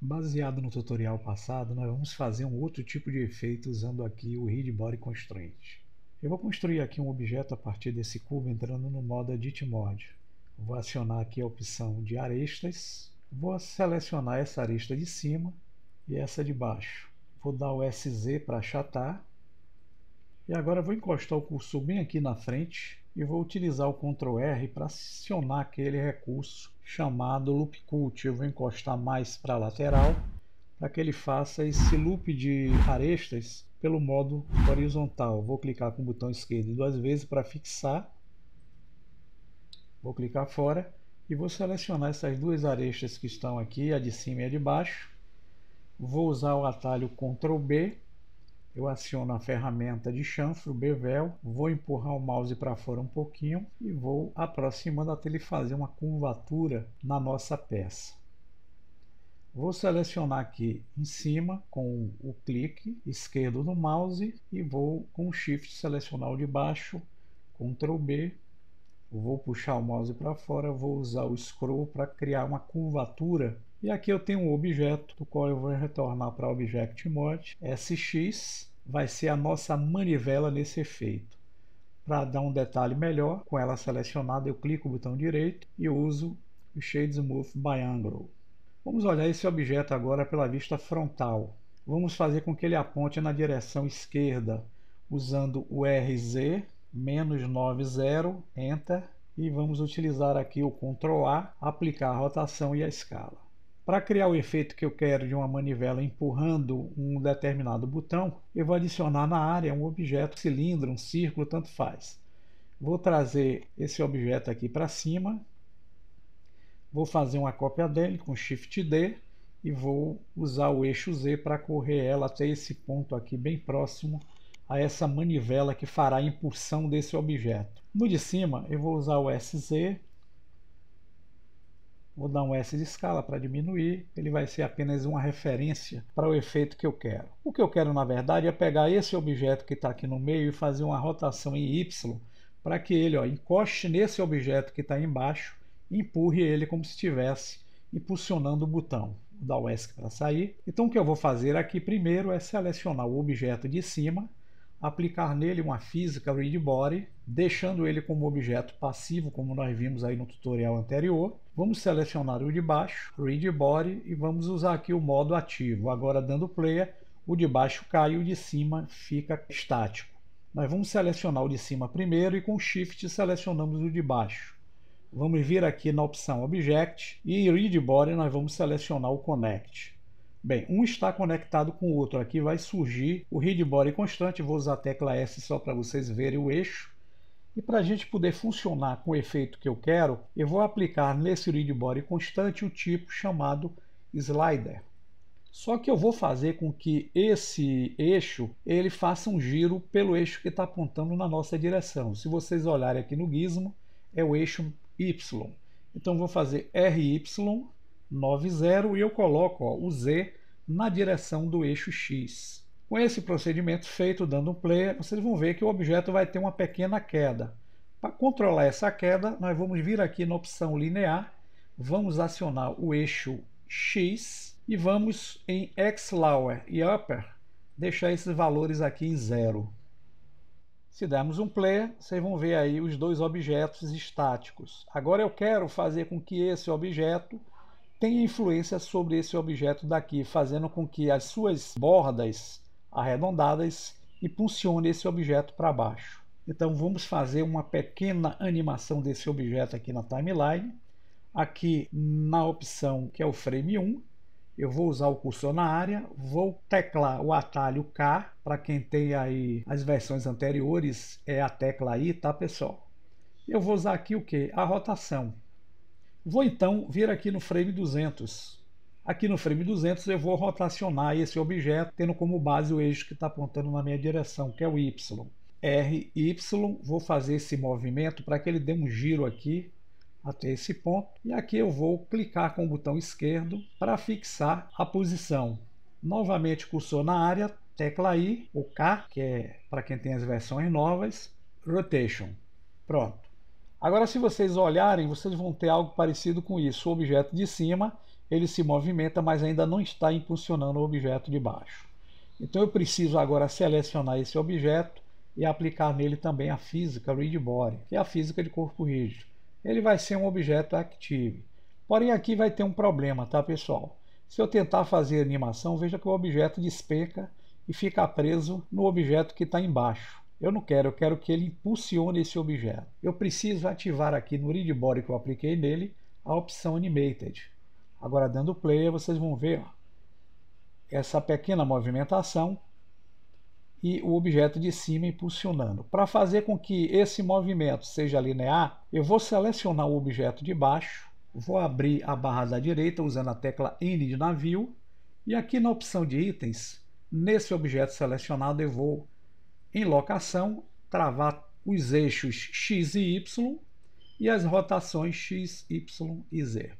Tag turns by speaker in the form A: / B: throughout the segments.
A: Baseado no tutorial passado, nós vamos fazer um outro tipo de efeito usando aqui o Read Body Constraint. Eu vou construir aqui um objeto a partir desse cubo entrando no modo Edit Mode. Vou acionar aqui a opção de arestas, vou selecionar essa aresta de cima e essa de baixo. Vou dar o SZ para achatar. E agora vou encostar o cursor bem aqui na frente e vou utilizar o Ctrl R para acionar aquele recurso chamado Loop Cut. Eu vou encostar mais para a lateral para que ele faça esse loop de arestas pelo modo horizontal. Vou clicar com o botão esquerdo duas vezes para fixar. Vou clicar fora e vou selecionar essas duas arestas que estão aqui, a de cima e a de baixo. Vou usar o atalho Ctrl B. Eu aciono a ferramenta de chanfro, Bevel, vou empurrar o mouse para fora um pouquinho e vou aproximando até ele fazer uma curvatura na nossa peça. Vou selecionar aqui em cima com o clique esquerdo do mouse e vou com o Shift selecionar o de baixo, Ctrl B, vou puxar o mouse para fora, vou usar o Scroll para criar uma curvatura. E aqui eu tenho um objeto, do qual eu vou retornar para Object Mode. SX vai ser a nossa manivela nesse efeito. Para dar um detalhe melhor, com ela selecionada, eu clico o botão direito e uso o Shade Smooth by Angle. Vamos olhar esse objeto agora pela vista frontal. Vamos fazer com que ele aponte na direção esquerda, usando o RZ, -90, Enter, e vamos utilizar aqui o Ctrl A, aplicar a rotação e a escala. Para criar o efeito que eu quero de uma manivela empurrando um determinado botão, eu vou adicionar na área um objeto, cilindro, um círculo, tanto faz. Vou trazer esse objeto aqui para cima, vou fazer uma cópia dele com Shift D e vou usar o eixo Z para correr ela até esse ponto aqui bem próximo a essa manivela que fará a impulsão desse objeto. No de cima eu vou usar o SZ. Vou dar um S de escala para diminuir, ele vai ser apenas uma referência para o efeito que eu quero. O que eu quero, na verdade, é pegar esse objeto que está aqui no meio e fazer uma rotação em Y para que ele encoste nesse objeto que está embaixo e empurre ele como se estivesse impulsionando o botão. Vou dar o ESC para sair. Então o que eu vou fazer aqui primeiro é selecionar o objeto de cima, aplicar nele uma física Read Body, deixando ele como objeto passivo, como nós vimos aí no tutorial anterior. Vamos selecionar o de baixo, Read Body, e vamos usar aqui o modo ativo. Agora, dando play, o de baixo cai e o de cima fica estático. Nós vamos selecionar o de cima primeiro e com Shift selecionamos o de baixo. Vamos vir aqui na opção Object e em Read Body nós vamos selecionar o Connect. Bem, um está conectado com o outro. Aqui vai surgir o Read Body Constante. Vou usar a tecla S só para vocês verem o eixo. E para a gente poder funcionar com o efeito que eu quero, eu vou aplicar nesse Read Body Constante o tipo chamado Slider. Só que eu vou fazer com que esse eixo ele faça um giro pelo eixo que está apontando na nossa direção. Se vocês olharem aqui no gizmo, é o eixo Y. Então vou fazer RY 90 e eu coloco o Z na direção do eixo X. Com esse procedimento feito, dando um play, vocês vão ver que o objeto vai ter uma pequena queda. Para controlar essa queda, nós vamos vir aqui na opção linear, vamos acionar o eixo X e vamos em X Lower e Upper deixar esses valores aqui em 0. Se dermos um play, vocês vão ver aí os dois objetos estáticos. Agora eu quero fazer com que esse objeto tenha influência sobre esse objeto daqui, fazendo com que as suas bordas arredondadas impulsione esse objeto para baixo. Então vamos fazer uma pequena animação desse objeto aqui na timeline. Aqui na opção que é o frame 1, eu vou usar o cursor na área, vou teclar o atalho K, para quem tem aí as versões anteriores é a tecla I, tá pessoal? Eu vou usar aqui o que? A rotação. Vou então vir aqui no frame 200. Aqui no frame 200 eu vou rotacionar esse objeto, tendo como base o eixo que está apontando na minha direção, que é o Y. RY, vou fazer esse movimento para que ele dê um giro aqui até esse ponto. E aqui eu vou clicar com o botão esquerdo para fixar a posição. Novamente cursor na área, tecla I, o K, que é para quem tem as versões novas, Rotation. Pronto. Agora, se vocês olharem, vocês vão ter algo parecido com isso. O objeto de cima ele se movimenta, mas ainda não está impulsionando o objeto de baixo. Então eu preciso agora selecionar esse objeto e aplicar nele também a física Rigid Body, que é a física de corpo rígido. Ele vai ser um objeto Active. Porém aqui vai ter um problema, tá, pessoal? Se eu tentar fazer animação, veja que o objeto despenca e fica preso no objeto que está embaixo. Eu não quero, eu quero que ele impulsione esse objeto. Eu preciso ativar aqui no Rigid Body que eu apliquei nele a opção Animated. Agora dando play, vocês vão ver essa pequena movimentação e o objeto de cima impulsionando. Para fazer com que esse movimento seja linear, eu vou selecionar o objeto de baixo, vou abrir a barra da direita usando a tecla N de navio, e aqui na opção de itens, nesse objeto selecionado eu vou em locação travar os eixos X e Y e as rotações X, Y e Z.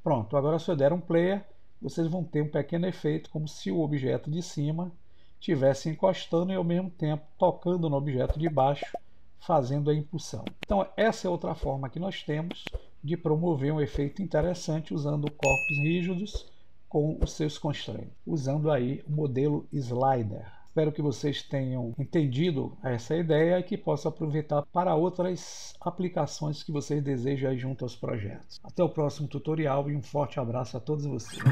A: Pronto, agora se eu der um player, vocês vão ter um pequeno efeito como se o objeto de cima estivesse encostando e ao mesmo tempo tocando no objeto de baixo, fazendo a impulsão. Então essa é outra forma que nós temos de promover um efeito interessante usando corpos rígidos com os seus constraints, usando aí o modelo Slider. Espero que vocês tenham entendido essa ideia e que possam aproveitar para outras aplicações que vocês desejam junto aos projetos. Até o próximo tutorial e um forte abraço a todos vocês.